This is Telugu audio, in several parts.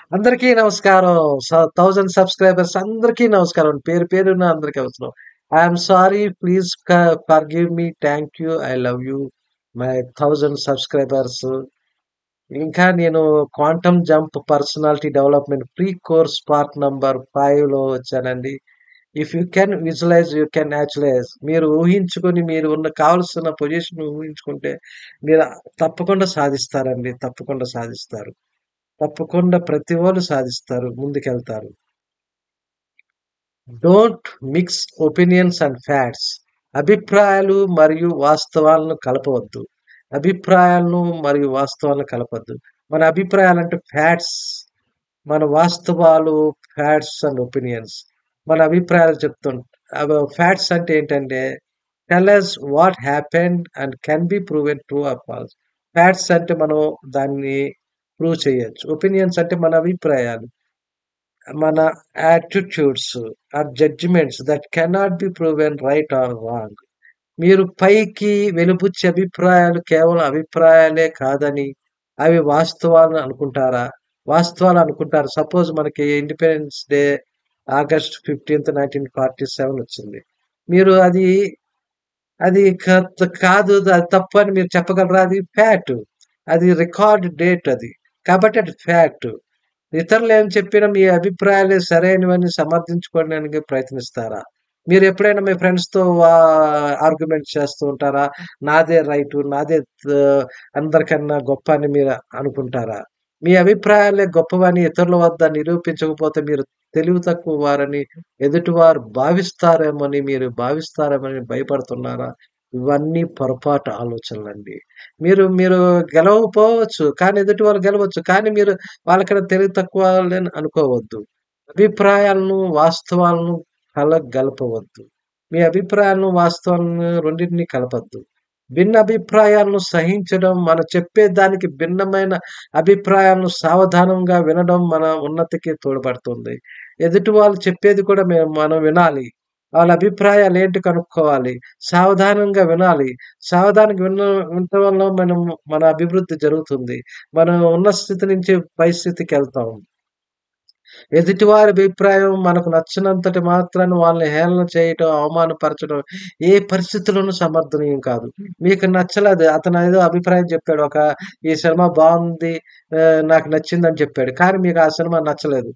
అందరికీ నమస్కారం. 1000 సబ్‌స్క్రైబర్స్ అందరికీ నమస్కారం. పేరు పేరున అందరికి అవసరం. I am sorry please forgive me. Thank you. I love you. My 1000 subscribers. ఇంకా నేను quantum jump personality development free course part number 5లో వచ్చానండి. If you can visualise you can actualise. మీరు ఊహించుకొని మీరు కావాల్సిన పొజిషన్ ఊహించుకుంటే మీరు తప్పకుండా సాధిస్తారండి. తప్పకుండా సాధిస్తారు. తప్పకుండా ప్రతి వాళ్ళు సాధిస్తారు. ముందుకెళ్తారు. Don't mix opinions and facts. అభిప్రాయాలు మరియు వాస్తవాలను కలపవద్దు. అభిప్రాయాలను మరియు వాస్తవాలను కలపొద్దు. మన అభిప్రాయాలంటే ఫ్యాక్ట్స్. మన వాస్తవాలు ఫ్యాక్ట్స్ అండ్ ఒపీనియన్స్. మన అభిప్రాయాలు ఫ్యాక్ట్స్ అంటే ఏంటంటే tell us what happened and can be proven true or false. Facts అంటే మనం దాన్ని ప్రూవ్ చేయొచ్చు. ఒపీనియన్స్ అంటే మన అభిప్రాయాలు. మన attitudes or judgements that cannot be proven right or wrong. మీరు పైకి వెలిబుచ్చే అభిప్రాయాలు కేవలం అభిప్రాయాలే కాదని అవి వాస్తవాలను అనుకుంటారా? వాస్తవాలు అనుకుంటారు. సపోజ్ మనకి ఇండిపెండెన్స్ డే ఆగస్ట్ 15th 1947 వచ్చింది. మీరు అది అది కాదు, అది తప్పు అని మీరు చెప్పగలరా? అది ఫ్యాక్ట్. అది రికార్డ్ డేట్ అది. కాబట్టి అది ఫ్యాక్ట్. ఇతరులు ఏం చెప్పినా మీ అభిప్రాయాలే సరైనవని సమర్థించుకోవడానికి ప్రయత్నిస్తారా? మీరు ఎప్పుడైనా మీ ఫ్రెండ్స్‌తో ఆర్గ్యుమెంట్ చేస్తూ ఉంటారా? నాదే రైటు, నాదే అందరికన్నా గొప్ప అని మీరు అనుకుంటారా? మీ అభిప్రాయాలే గొప్పవని ఇతరుల వద్ద నిరూపించకపోతే మీరు తెలివి తక్కువ వారని ఎదుటివారు మీరు భావిస్తారేమోని భయపడుతున్నారా? ఇవన్నీ పొరపాటు ఆలోచనలండి. మీరు మీరు గెలవకపోవచ్చు. కానీ ఎదుటి వాళ్ళు గెలవచ్చు. కానీ మీరు వాళ్ళకన్నా తెలివి తక్కువ వాళ్ళని అనుకోవద్దు. అభిప్రాయాలను, వాస్తవాలను కలగలపవద్దు. మీ అభిప్రాయాలను, వాస్తవాలను రెండిటిని కలపొద్దు. భిన్న అభిప్రాయాలను సహించడం, మనం చెప్పేదానికి భిన్నమైన అభిప్రాయాలను సావధానంగా వినడం మన ఉన్నతికి తోడ్పడుతుంది. ఎదుటి వాళ్ళు చెప్పేది కూడా మనం వినాలి. వాళ్ళ అభిప్రాయాలేంటి కనుక్కోవాలి. సావధానంగా వినాలి. సావధానంగా వినటం వల్ల మన అభివృద్ధి జరుగుతుంది. మనం ఉన్న స్థితి నుంచి పై స్థితికెళ్తాం. ఎదుటివారి అభిప్రాయం మనకు నచ్చినంతటి మాత్రాన వాళ్ళని హేళన చేయటం, అవమానపరచడం ఏ పరిస్థితిలోనూ సమర్థనీయం కాదు. మీకు నచ్చలేదు అతను ఏదో అభిప్రాయం చెప్పాడు. ఈ సినిమా బావుంది. నాకు నచ్చిందని చెప్పాడు. కానీ మీకు ఆ సినిమా నచ్చలేదు.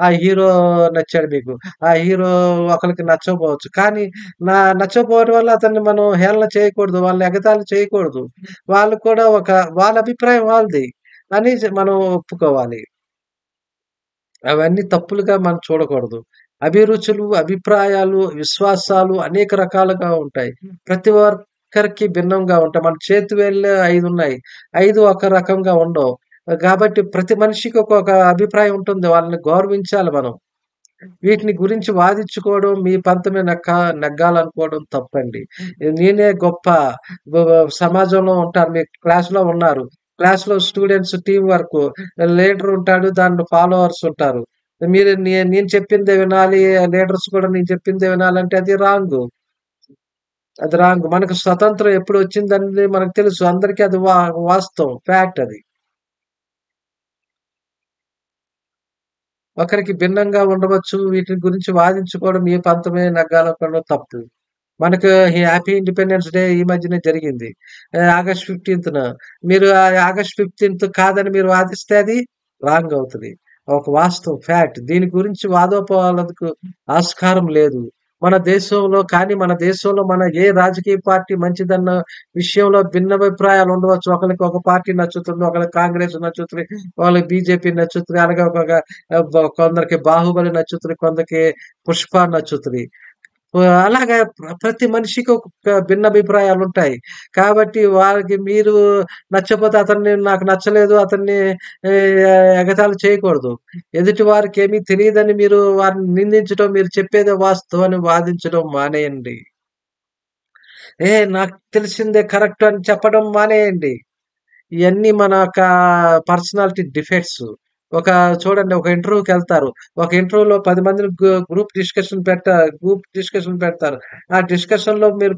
ఆ హీరో నచ్చాడు మీకు. ఆ హీరో ఒకళ్ళకి నచ్చకపోవచ్చు. కానీ నచ్చకపోవడం వల్ల అతన్ని మనం హేళన చేయకూడదు. వాళ్ళని ఎగతాళి చేయకూడదు. వాళ్ళు కూడా వాళ్ళ అభిప్రాయం వాళ్ళది అని మనం ఒప్పుకోవాలి. అవన్నీ తప్పులుగా మనం చూడకూడదు. అభిరుచులు, అభిప్రాయాలు, విశ్వాసాలు అనేక రకాలుగా ఉంటాయి. ప్రతి ఒక్కరికి భిన్నంగా ఉంటాయి. మన చేతి వేళ్ళే 5 ఉన్నాయి. 5 ఒక రకంగా ఉండవు. కాబట్టి ప్రతి మనిషికి ఒక్కొక్క అభిప్రాయం ఉంటుంది. వాళ్ళని గౌరవించాలి మనం. వీటిని గురించి వాదించుకోవడం, మీ పంతమే నెగ్గాలనుకోవడం తప్పండి. నేనే గొప్ప సమాజంలో ఉంటారు. మీ క్లాస్‌లో ఉన్నారు. క్లాస్‌లో స్టూడెంట్స్ టీమ్ వర్క్. లీడర్ ఉంటాడు. దాంట్లో ఫాలోవర్స్ ఉంటారు. మీరు నేను చెప్పిందే వినాలి. లీడర్స్ కూడా నేను చెప్పిందే వినాలంటే అది రాంగు. అది రాంగ్. మనకు స్వతంత్రం ఎప్పుడొచ్చిందనేది మనకు తెలుసు. అందరికీ అది వాస్తవం. ఫ్యాక్ట్ అది. ఒకరికి భిన్నంగా ఉండవచ్చు. వీటి గురించి వాదించుకోవడం, మీ పంతమే నెగ్గాలనుకోవడం తప్పు. మనకు హ్యాపీ ఇండిపెండెన్స్ డే ఈ మధ్యనే జరిగింది. ఆగస్ట్ 15థ్. మీరు ఆగస్ట్ 15థ్ కాదని మీరు వాదిస్తే అది రాంగ్ అవుతది. ఒక వాస్తవం ఫ్యాక్ట్. దీని గురించి వాదోపవాదాలకు ఆస్కారం లేదు. మన దేశంలో మన ఏ రాజకీయ పార్టీ మంచిదన్న విషయంలో భిన్నాభిప్రాయాలు ఉండవచ్చు. ఒకళ్ళకి ఒక పార్టీ నచ్చుతుంది. ఒకళ్ళకి కాంగ్రెస్ నచ్చుతుంది. వాళ్ళకి బీజేపీ నచ్చుతుంది. అలాగే కొందరికి బాహుబలి నచ్చుతుంది. కొందరికి పుష్ప నచ్చుతది. అలాగా ప్రతి మనిషికి ఒక్కొక్క భిన్నాభిప్రాయాలుంటాయి. కాబట్టి వారికి మీరు నచ్చపోతే నాకు నచ్చలేదు, అతన్ని ఎగతాళి చేయకూడదు. ఎదుటి వారికేమీ తెలీదని మీరు వారిని నిందించడం, మీరు చెప్పేదే వాస్తవం అని వాదించడం మానేయండి. నాకు తెలిసిందే కరెక్ట్ అని చెప్పడం మానేయండి. ఇయన్నీ మన యొక్క పర్సనాలిటీ డిఫెక్ట్స్. ఒక చూడండి ఒక ఇంటర్వ్యూకెళ్తారు. ఒక ఇంటర్వ్యూలో 10 మందిని గ్రూప్ డిస్కషన్ పెడతారు. ఆ డిస్కషన్‌లో మీరు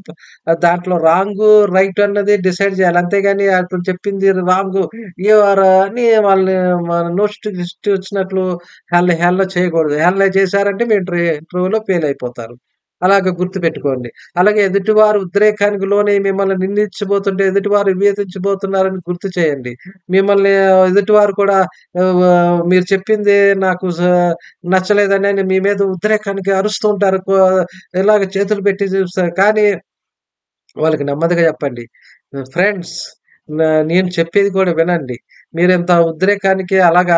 దాంట్లో రాంగు, రైట్ అన్నది డిసైడ్ చేయాలి. అంతేగాని అతను చెప్పింది రాంగు యూ ఆర్ అని వాళ్ళని మన నోటికిష్టొచ్చినట్లు హేళన చేయకూడదు. హేళన చేశారంటే మీ ఇంటర్వ్యూలో ఫెయిల్ అయిపోతారు. అలాగ గుర్తుపెట్టుకోండి. అలాగే ఎదుటివారు ఉద్రేకానికి లోనై మిమ్మల్ని నిందించబోతుంటే, ఎదుటివారు వివేచించబోతున్నారని గుర్తు చేయండి. మిమ్మల్ని ఎదుటివారు కూడా మీరు చెప్పింది నాకు నచ్చలేదని మీ మీద ఉద్రేకానికి అరుస్తూ ఉంటారు. ఇలాగ చేతులు పెట్టి చూస్తారు. కానీ వాళ్ళకి నెమ్మదిగా చెప్పండి. ఫ్రెండ్స్ నేను చెప్పేది కూడా వినండి. మీరింత ఉద్రేకానికి అలాగ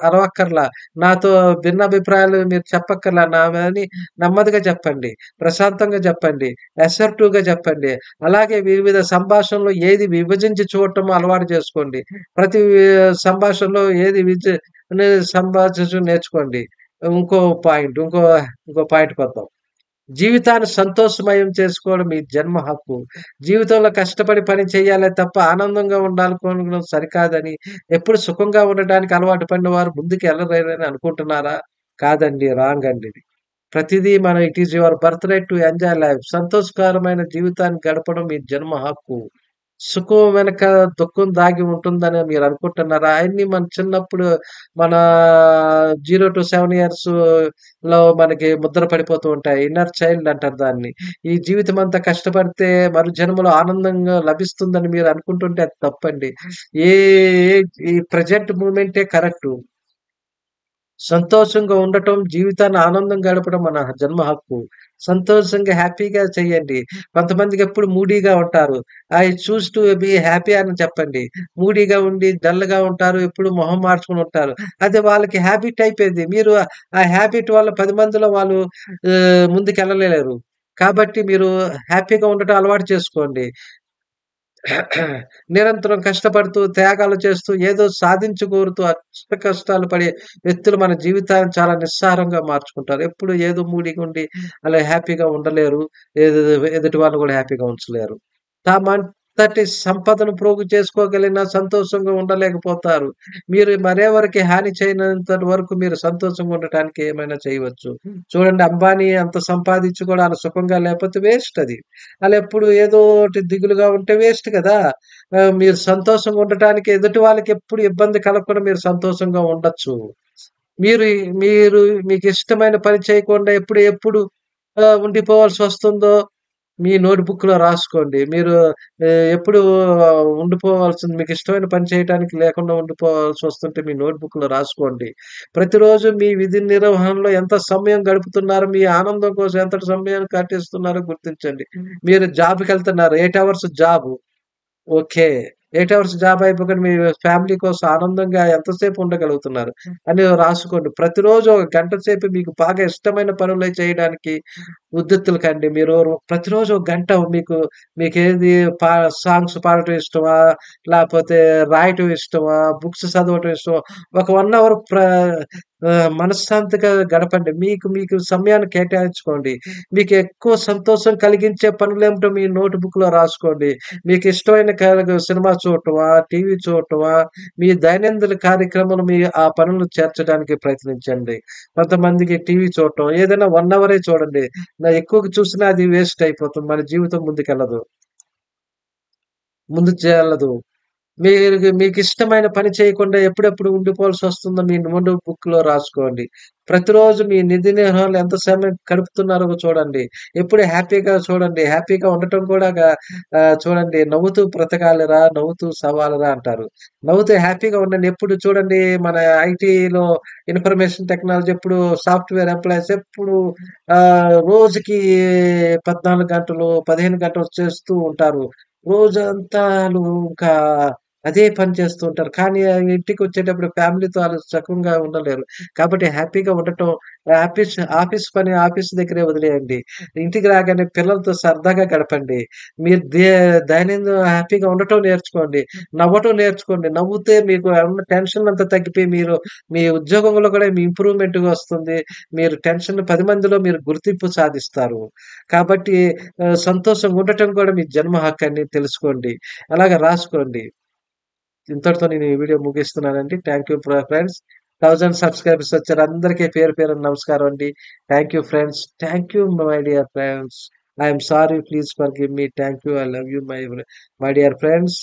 అరవక్కర్లా. నాతో భిన్నాభిప్రాయాలు మీరు చెప్పక్కర్లా. అని నెమ్మదిగా చెప్పండి. ప్రశాంతంగా చెప్పండి. అసర్టివ్‌గా చెప్పండి. అలాగే వివిధ సంభాషణలో ఏది విభజించి చూడటం అలవాటు చేసుకోండి. ప్రతి సంభాషణలో ఏది అనేది సంభాషించడం నేర్చుకోండి. ఇంకో ఇంకో పాయింట్‌కొద్దాం. జీవితాన్ని సంతోషమయం చేసుకోవడం మీ జన్మ హక్కు. జీవితంలో కష్టపడి పని చేయాలే తప్ప ఆనందంగా ఉండాలనుకోవడం సరికాదని, ఎప్పుడు సుఖంగా ఉండడానికి అలవాటు పడిన వారు ముందుకెళ్ళలేరని అనుకుంటున్నారా? కాదండి. రాంగ్ అండి ఇది. ప్రతిదీ మనం it is your birth right to enjoy life. సంతోషకరమైన జీవితాన్ని గడపడం మీ జన్మ హక్కు. సుఖం వెనక దుఃఖం దాగి ఉంటుందని మీరు అనుకుంటున్నారా? అయన్నీ మన చిన్నప్పుడు మన 0-7 ఇయర్స్‌లో మనకి ముద్ర పడిపోతూ ఉంటాయి. ఇన్నర్ చైల్డ్ అంటారు దాన్ని. ఈ జీవితమంతా కష్టపడితే మరు జన్మలో ఆనందంగా లభిస్తుందని మీరు అనుకుంటుంటే అది తప్పండి. ఏ ఏ ఈ ప్రెజెంట్ మూమెంటే కరెక్టు. సంతోషంగా ఉండటం, జీవితాన్ని ఆనందంగా గడపడం మన జన్మ హక్కు. సంతోషంగా, హ్యాపీగా చేయండి. కొంతమందికి ఎప్పుడు మూడీగా ఉంటారు. I choose to be happy అని చెప్పండి. మూడీగా ఉండి, డల్‌గా ఉంటారు. ఎప్పుడు మొహం మార్చుకొని ఉంటారు. అది వాళ్ళకి హ్యాబిట్ అయిపోయింది. మీరు ఆ హ్యాబిట్ వల్ల 10 మందిలో వాళ్ళు ముందుకెళ్ళలేరు. కాబట్టి మీరు హ్యాపీగా ఉండటం అలవాటు చేసుకోండి. నిరంతరం కష్టపడుతూ, త్యాగాలు చేస్తూ, ఏదో సాధించగోరుతూ కష్టాలు పడే వ్యక్తులు మన జీవితాన్ని చాలా నిస్సారంగా మార్చుకుంటారు. ఎప్పుడు ఏదో మూడిగుండి అలా హ్యాపీగా ఉండలేరు. ఎదు ఎదుటి వాళ్ళని గూడా హ్యాపీగా ఉంచలేరు. తామంతటి సంపదను ప్రోగు చేసుకోగలిగినా సంతోషంగా ఉండలేకపోతారు. మీరు మరెవరికి హాని చేయనంత వరకు మీరు సంతోషంగా ఉండటానికి ఏమైనా చేయవచ్చు. చూడండి అంబానీ అంత సంపాదించి కూడా ఆళ్ళు సుఖంగా లేకపోతే వేస్ట్ అది. ఆళ్ళెప్పుడు ఏదో ఒకటి దిగులుగా ఉంటే వేస్ట్ కదా! మీరు సంతోషంగా ఉండటానికి ఎదుటి వాళ్ళకి ఎప్పుడు ఇబ్బంది కలగకుండా మీరు సంతోషంగా ఉండొచ్చు. మీరు మీరు మీకిష్టమైన పని చేయకుండా ఎప్పుడు ఉండిపోవాల్సొస్తుందో మీ నోట్‌బుక్‌లో రాసుకోండి. మీరు ఎప్పుడు ఉండిపోవాల్సింది మీకిష్టమైన పని చేయటానికి లేకుండా ఉండిపోవాల్సొస్తుంటే మీ నోట్‌బుక్‌లో రాసుకోండి. ప్రతిరోజు మీ విధి నిర్వహణలో ఎంత సమయం గడుపుతున్నారో, మీ ఆనందం కోసం ఎంతటి సమయాన్ని కేటాయిస్తున్నారో గుర్తించండి. మీరు జాబ్‌కెళ్తున్నారు. 8 hours job. Okay. 8 hours job అయిపోగానే మీ ఫ్యామిలీ కోసం ఆనందంగా ఎంతసేపు ఉండగలుగుతున్నారు అని రాసుకోండి. ప్రతిరోజు ఒక గంట సేపు మీకు బాగా ఇష్టమైన పనులే చేయడానికి ఉద్యుక్తులు కండి. మీరు ప్రతిరోజు ఒక గంట మీకేది పా సాంగ్స్ పాడటం ఇష్టమా? లేపోతే రాయటం ఇష్టమా? బుక్స్ చదవటం ఇష్టమా? ఒక 1 అవర్ మనశ్శాంతిగా గడపండి. మీకు సమయాన్ని కేటాయించుకోండి. మీకెక్కువ సంతోషం కలిగించే పనులేమిటో మీ నోట్‌బుక్‌లో రాసుకోండి. మీకిష్టమైన సినిమా చూడటమా? టీవీ చూడటమా? మీ దైనందిన కార్యక్రమాలు ఆ పనులు చేర్చడానికి ప్రయత్నించండి. కొంతమందికి టీవీ చూడటం ఏదైనా 1 అవరే చూడండి. ఎక్కువగా చూసినా అది వేస్ట్ అయిపోతుంది. మన జీవితం ముందుకెళ్ళదు. మీకిష్టమైన పని చేయకుండా ఎప్పుడెప్పుడు ఉండిపోవాల్సొస్తుందో మీ నోట్ బుక్‌లో రాసుకోండి. ప్రతిరోజు మీ నిధి నిర్వహణలో ఎంత సమయం గడుపుతున్నారో చూడండి. ఎప్పుడు హ్యాపీగా చూడండి. హ్యాపీగా ఉండటం కూడా చూడండి నవ్వుతూ బ్రతకాలిరా, నవ్వుతూ సవాలురా అంటారు. నవ్వుతూ హ్యాపీగా ఉండండి. ఎప్పుడు చూడండి మన ఐటీలో ఇన్ఫర్మేషన్ టెక్నాలజీ ఎప్పుడు సాఫ్ట్‌వేర్ ఎంప్లాయీస్ ఎప్పుడు రోజుకి 14 గంటలు, 15 గంటలు చేస్తూ ఉంటారు. రోజంతా ఆళ్ళు ఇంకా అదే పని చేస్తూ ఉంటారు. కానీ ఇంటికొచ్చేటప్పుడు ఫ్యామిలీతో ఆళ్ళు సుఖంగా ఉండలేరు. కాబట్టి హ్యాపీగా ఉండటం ఆఫీస్ పని ఆఫీస్ దగ్గరే వదిలేయండి. ఇంటికి రాగానే పిల్లలతో సరదాగా గడపండి. మీరు దైనందిన హ్యాపీగా ఉండటం నేర్చుకోండి. నవ్వటం నేర్చుకోండి. నవ్వుతే మీకు ఉన్న టెన్షన్ అంతా తగ్గిపోయి మీ ఉద్యోగంలో కూడా మీ ఇంప్రూవ్‌మెంట్‌గా వస్తుంది. మీరు 10 మందిలో మీరు గుర్తింపు సాధిస్తారు. కాబట్టి సంతోషంగా ఉండటం కూడా మీ జన్మ హక్కని తెలుసుకోండి. అలాగ రాసుకోండి. ఇంతటితో నేను ఈ వీడియో ముగిస్తున్నానండి. Thank you friends. 1000 సబ్స్క్రైబర్స్ వచ్చారు. అందరికీ పేరు పేరున నమస్కారం అండి. Thank you friends. Thank you my dear friends. I am sorry. Please forgive me. Thank you. I love you my dear friends.